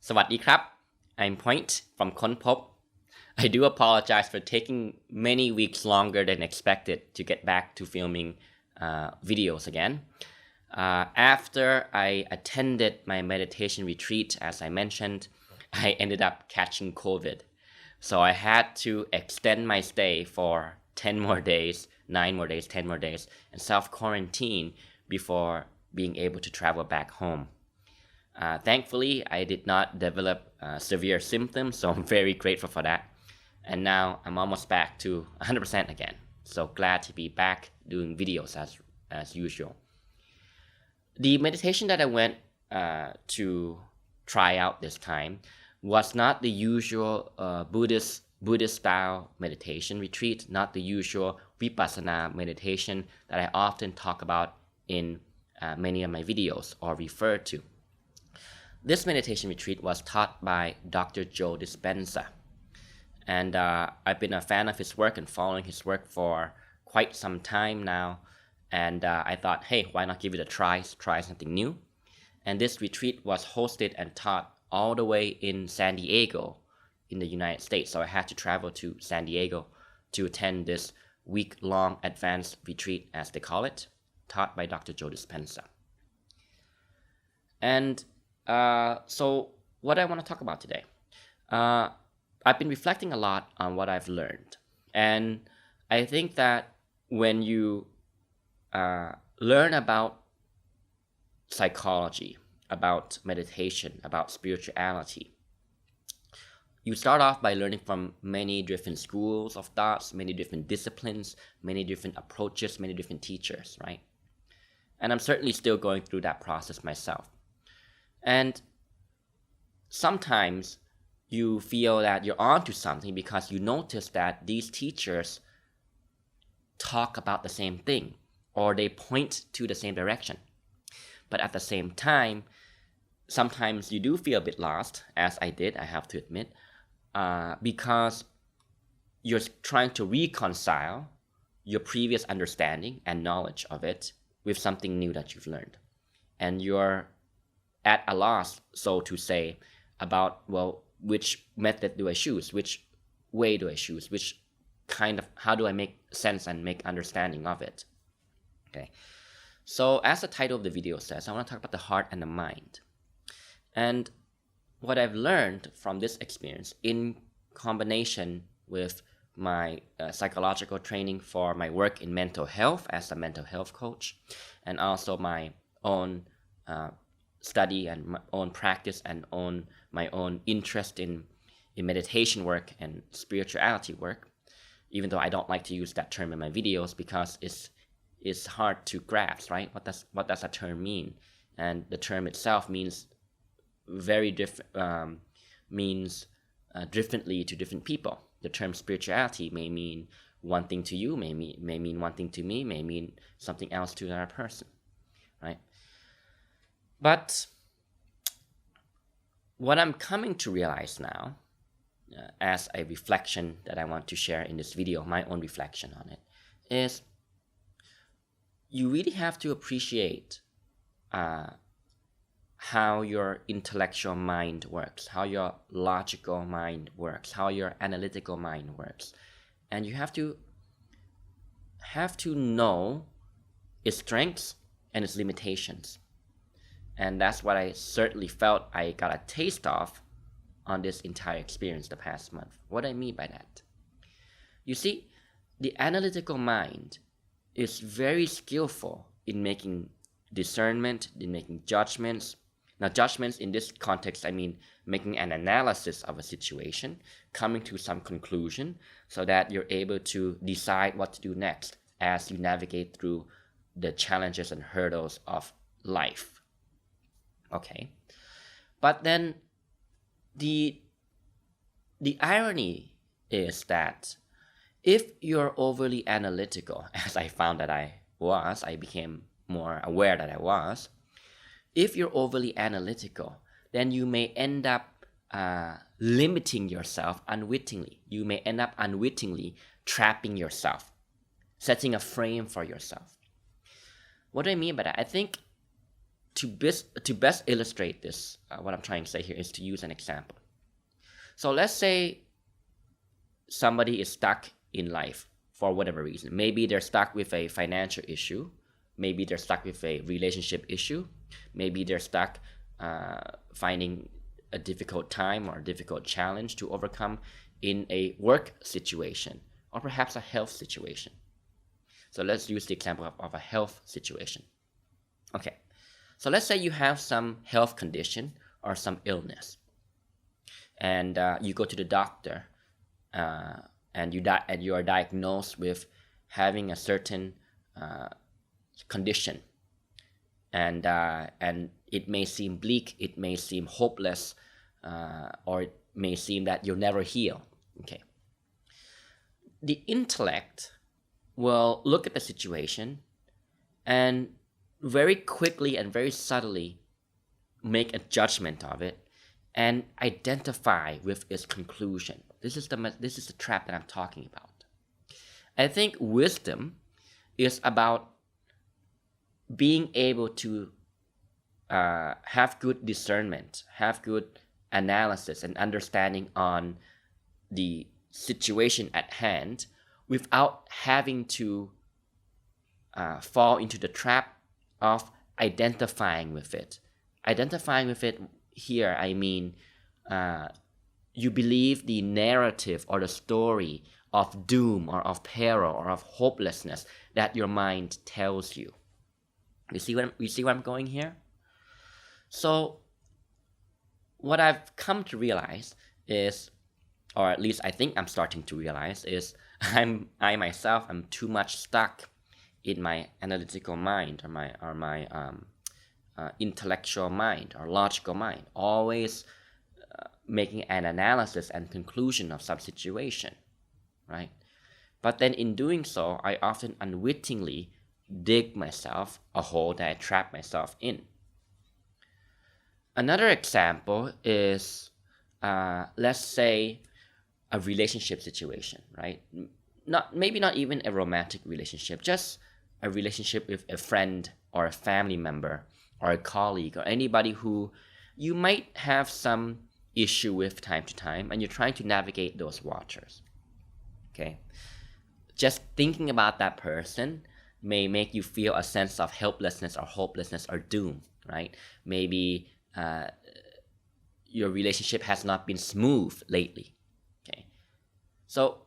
สวัสดีครับ I'm Point from ค้นพบ I do apologize for taking many weeks longer than expected to get back to filming videos again. After I attended my meditation retreat, as I mentioned, I ended up catching COVID. So I had to extend my stay for 10 more days, 9 more days, 10 more days, and self-quarantine before being able to travel back home. Thankfully, I did not develop severe symptoms, so I'm very grateful for that. And now I'm almost back to 100% again. So glad to be back doing videos as usual. The meditation that I went to try out this time was not the usual Buddhist style meditation retreat, not the usual Vipassana meditation that I often talk about in many of my videos or refer to. This meditation retreat was taught by Dr. Joe Dispenza, and I've been a fan of his work and following his work for quite some time now, and I thought, hey, why not give it a try something new? And this retreat was hosted and taught all the way in San Diego in the United States, so I had to travel to San Diego to attend this week-long advanced retreat, as they call it, taught by Dr. Joe Dispenza. And so what I want to talk about today, I've been reflecting a lot on what I've learned. And I think that when you learn about psychology, about meditation, about spirituality, you start off by learning from many different schools of thoughts, many different disciplines, many different approaches, many different teachers, right? And I'm certainly still going through that process myself. And sometimes you feel that you're onto something because you notice that these teachers talk about the same thing or they point to the same direction. But at the same time, sometimes you do feel a bit lost, as I did, I have to admit, because you're trying to reconcile your previous understanding and knowledge of it with something new that you've learned. And you're at a loss, so to say, about, well, which method do I choose? Which way do I choose? Which kind of, how do I make sense and make understanding of it? Okay. So as the title of the video says, I want to talk about the heart and the mind. And what I've learned from this experience in combination with my psychological training for my work in mental health as a mental health coach, and also my own study and my own practice and my own interest in meditation work and spirituality work, even though I don't like to use that term in my videos because it's hard to grasp, right? What does that term mean? And the term itself means very different, differently to different people. The term spirituality may mean one thing to you, may mean one thing to me, may mean something else to another person, right? But what I'm coming to realize now, as a reflection that I want to share in this video, my own reflection on it, is you really have to appreciate how your intellectual mind works, how your logical mind works, how your analytical mind works. And you have to know its strengths and its limitations. And that's what I certainly felt I got a taste of on this entire experience the past month. What do I mean by that? You see, the analytical mind is very skillful in making discernment, in making judgments. Now, judgments in this context, I mean making an analysis of a situation, coming to some conclusion so that you're able to decide what to do next as you navigate through the challenges and hurdles of life. Okay, but then the irony is that if you're overly analytical, as I found that I became more aware that I was, if you're overly analytical, then you may end up limiting yourself unwittingly. You may end up unwittingly trapping yourself, setting a frame for yourself. What do I mean by that? I think to best illustrate this, what I'm trying to say here is to use an example. So let's say somebody is stuck in life for whatever reason. Maybe they're stuck with a financial issue. Maybe they're stuck with a relationship issue. Maybe they're stuck finding a difficult time or a difficult challenge to overcome in a work situation or perhaps a health situation. So let's use the example of a health situation. Okay, so let's say you have some health condition or some illness, and you go to the doctor, and you are diagnosed with having a certain condition, and it may seem bleak, it may seem hopeless, or it may seem that you'll never heal. Okay, the intellect will look at the situation and very quickly and very subtly make a judgment of it and identify with its conclusion. This is the trap that I'm talking about. I think wisdom is about being able to have good discernment, have good analysis and understanding on the situation at hand without having to fall into the trap of identifying with it. Identifying with it here, I mean, you believe the narrative or the story of doom or of peril or of hopelessness that your mind tells you. You see where I'm going here? So what I've come to realize is, or at least I think I'm starting to realize, is I myself am too much stuck in my analytical mind or my intellectual mind or logical mind, always making an analysis and conclusion of some situation, right? But then in doing so, I often unwittingly dig myself a hole that I trap myself in. Another example is, let's say, a relationship situation, right? Maybe not even a romantic relationship, just a relationship with a friend or a family member or a colleague or anybody who you might have some issue with time to time, and you're trying to navigate those waters. Okay? Just thinking about that person may make you feel a sense of helplessness or hopelessness or doom, right? Maybe your relationship has not been smooth lately. Okay? So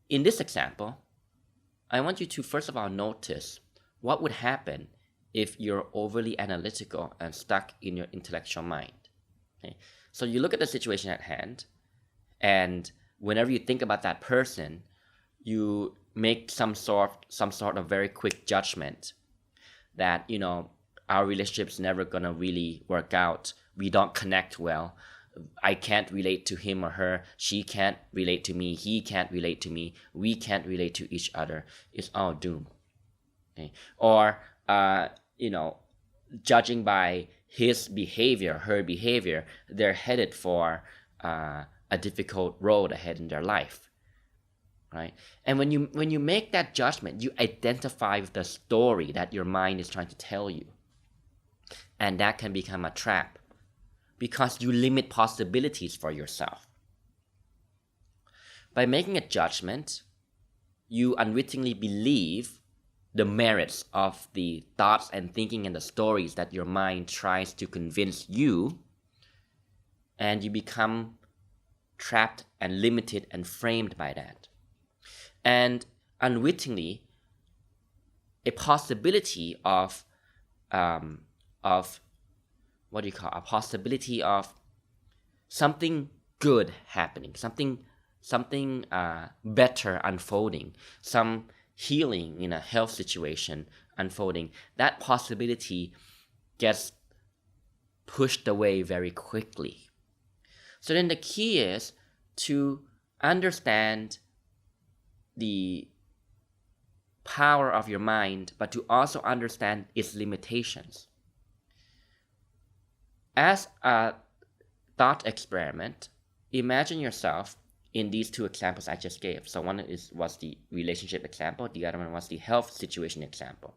in this example, I want you to first of all notice what would happen if you're overly analytical and stuck in your intellectual mind. Okay? So you look at the situation at hand, and whenever you think about that person, you make some sort of very quick judgment that, our relationship's never gonna really work out. We don't connect well. I can't relate to him or her. She can't relate to me. He can't relate to me. We can't relate to each other. It's all doom. Okay? Or, judging by his behavior, her behavior, they're headed for a difficult road ahead in their life, right? And when you make that judgment, you identify with the story that your mind is trying to tell you, and that can become a trap because you limit possibilities for yourself. By making a judgment, you unwittingly believe the merits of the thoughts and thinking and the stories that your mind tries to convince you, and you become trapped and limited and framed by that. And unwittingly, a possibility of a possibility of something good happening, something better unfolding, some healing in a health situation unfolding, that possibility gets pushed away very quickly. So then the key is to understand the power of your mind, but to also understand its limitations. As a thought experiment, imagine yourself in these two examples I just gave. So one was the relationship example, the other one was the health situation example.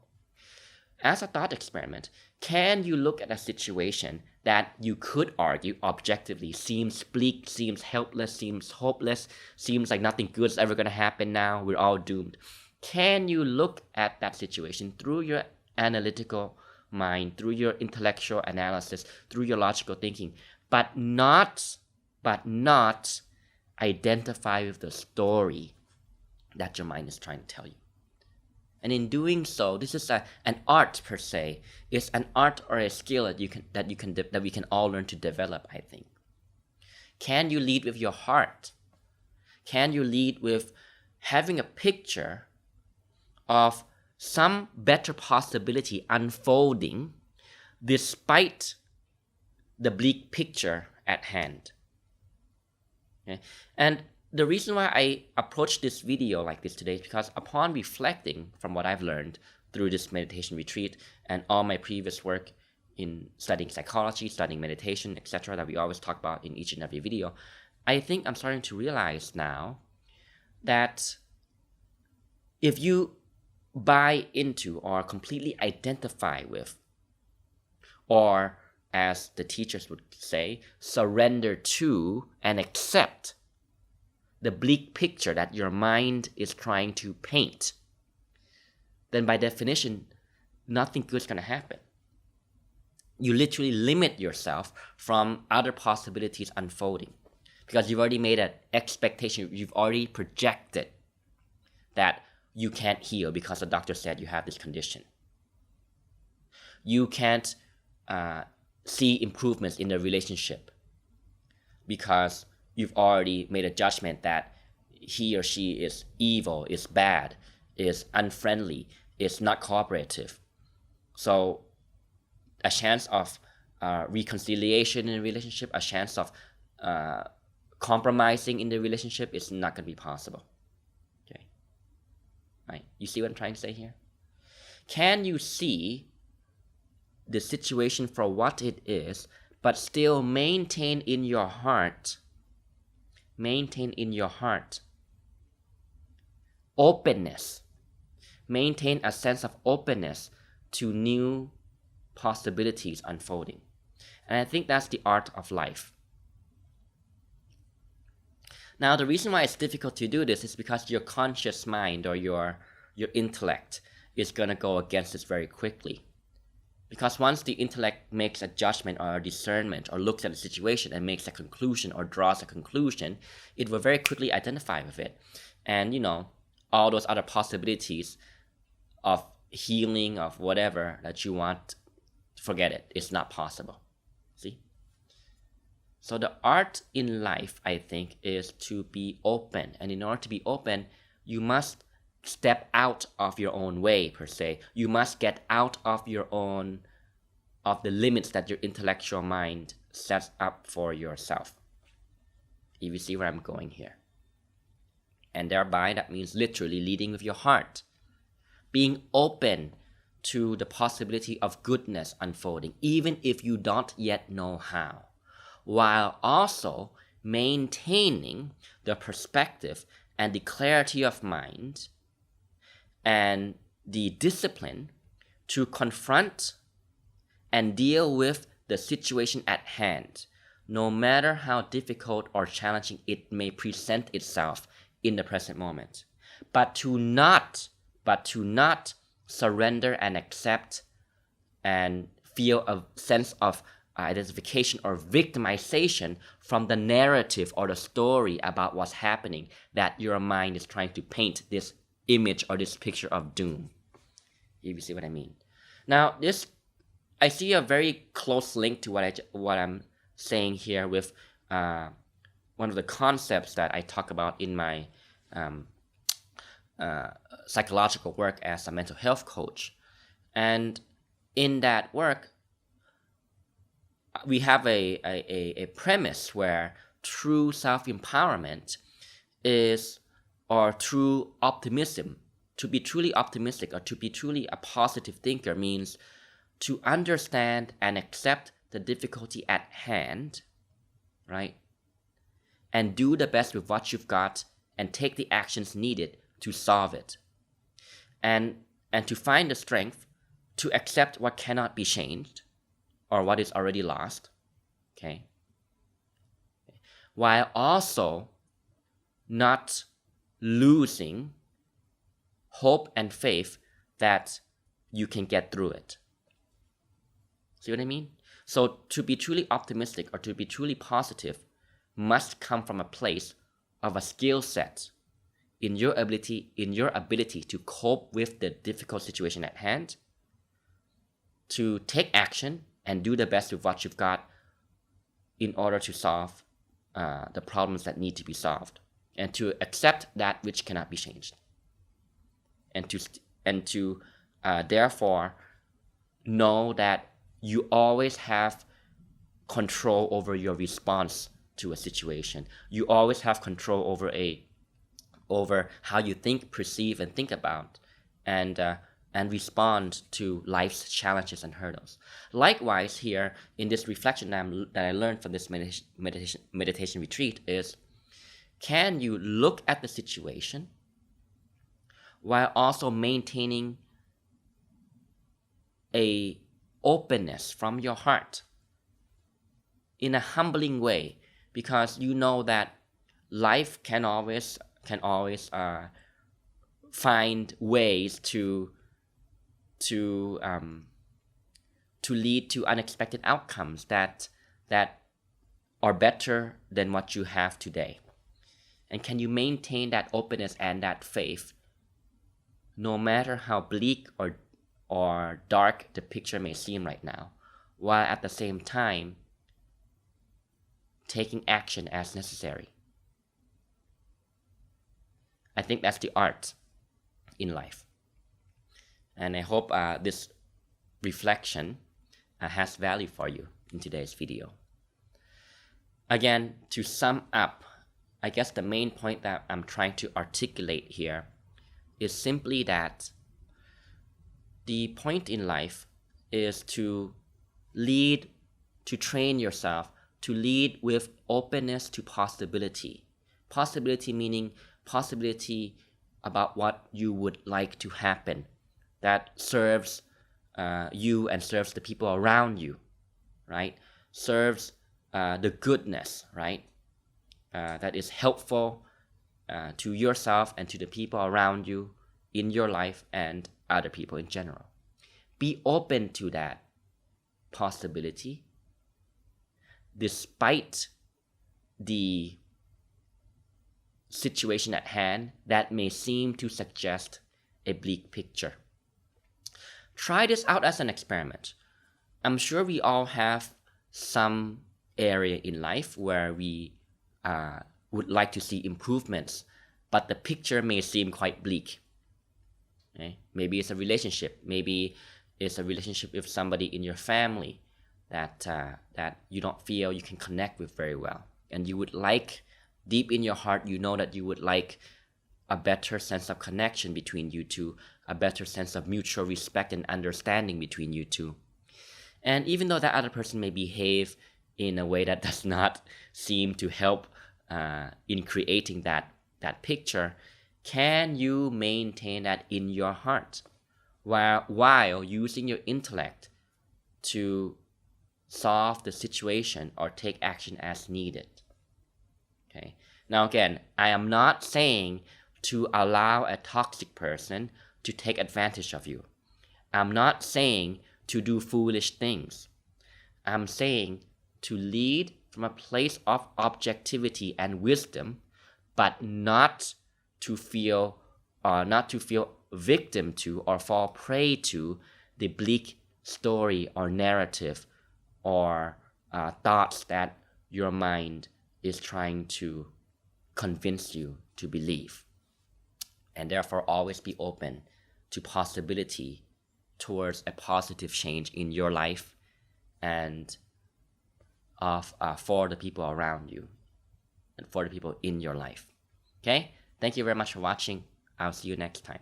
as a thought experiment, can you look at a situation that you could argue objectively seems bleak, seems helpless, seems hopeless, seems like nothing good is ever going to happen now, we're all doomed? Can you look at that situation through your analytical mind, through your intellectual analysis, through your logical thinking, but not identify with the story that your mind is trying to tell you? And in doing so, this is an art per se. It's an art or a skill that we can all learn to develop, I think. Can you lead with your heart? Can you lead with having a picture of some better possibility unfolding despite the bleak picture at hand? Okay? And the reason why I approached this video like this today is because upon reflecting from what I've learned through this meditation retreat and all my previous work in studying psychology, studying meditation, etc., that we always talk about in each and every video, I think I'm starting to realize now that if you buy into or completely identify with, or as the teachers would say, surrender to and accept the bleak picture that your mind is trying to paint, then by definition, nothing good is going to happen. You literally limit yourself from other possibilities unfolding because you've already made an expectation, you've already projected that you can't heal because the doctor said you have this condition. You can't see improvements in the relationship because you've already made a judgment that he or she is evil, is bad, is unfriendly, is not cooperative. So a chance of reconciliation in a relationship, a chance of compromising in the relationship is not going to be possible. Okay, right? You see what I'm trying to say here? Can you see the situation for what it is, but still maintain in your heart openness, maintain a sense of openness to new possibilities unfolding? And I think that's the art of life. Now, the reason why it's difficult to do this is because your conscious mind or your intellect is going to go against this very quickly. Because once the intellect makes a judgment or a discernment or looks at the situation and makes a conclusion or draws a conclusion, it will very quickly identify with it. And, all those other possibilities of healing, of whatever that you want, forget it. It's not possible. See? So the art in life, I think, is to be open. And in order to be open, you must step out of your own way, per se. You must get out of the limits that your intellectual mind sets up for yourself. If you see where I'm going here. And thereby, that means literally leading with your heart. Being open to the possibility of goodness unfolding, even if you don't yet know how. While also maintaining the perspective and the clarity of mind and the discipline to confront and deal with the situation at hand, no matter how difficult or challenging it may present itself in the present moment. But to not surrender and accept and feel a sense of identification or victimization from the narrative or the story about what's happening that your mind is trying to paint this image or this picture of doom. If you see what I mean. Now, I see a very close link to what I'm saying here with one of the concepts that I talk about in my psychological work as a mental health coach. And in that work, we have a premise where true self-empowerment is, or true optimism, to be truly optimistic or to be truly a positive thinker means to understand and accept the difficulty at hand, right? And do the best with what you've got and take the actions needed to solve it. And to find the strength to accept what cannot be changed or what is already lost, okay, while also not losing hope and faith that you can get through it. See what I mean? So to be truly optimistic or to be truly positive must come from a place of a skill set in your ability to cope with the difficult situation at hand, to take action and do the best with what you've got in order to solve the problems that need to be solved, and to accept that which cannot be changed, and to therefore know that you always have control over your response to a situation. You always have control over how you think, perceive, and think about, and respond to life's challenges and hurdles. Likewise, here in this reflection that I learned from this meditation retreat is, can you look at the situation while also maintaining a openness from your heart in a humbling way, because you know that life can always find ways to lead to unexpected outcomes that are better than what you have today. And can you maintain that openness and that faith no matter how bleak or dark the picture may seem right now, while at the same time taking action as necessary? I think that's the art in life. And I hope this reflection has value for you in today's video. Again, to sum up, I guess the main point that I'm trying to articulate here is simply that the point in life is to lead, to train yourself, to lead with openness to possibility. Possibility meaning possibility about what you would like to happen that serves you and serves the people around you, right? Serves the goodness, right? That is helpful to yourself and to the people around you in your life and other people in general. Be open to that possibility despite the situation at hand that may seem to suggest a bleak picture. Try this out as an experiment. I'm sure we all have some area in life where we would like to see improvements, but the picture may seem quite bleak. Okay? Maybe it's a relationship. Maybe it's a relationship with somebody in your family that you don't feel you can connect with very well. And you would like, deep in your heart, you know that you would like a better sense of connection between you two, a better sense of mutual respect and understanding between you two. And even though that other person may behave in a way that does not seem to help in creating that picture, can you maintain that in your heart while using your intellect to solve the situation or take action as needed? Okay. Now again, I am not saying to allow a toxic person to take advantage of you. I'm not saying to do foolish things. I'm saying to lead from a place of objectivity and wisdom, but not to feel victim to or fall prey to the bleak story or narrative or thoughts that your mind is trying to convince you to believe. And therefore always be open to possibility towards a positive change in your life and for the people around you and for the people in your life. Okay? Thank you very much for watching. I'll see you next time.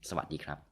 สวัสดีครับ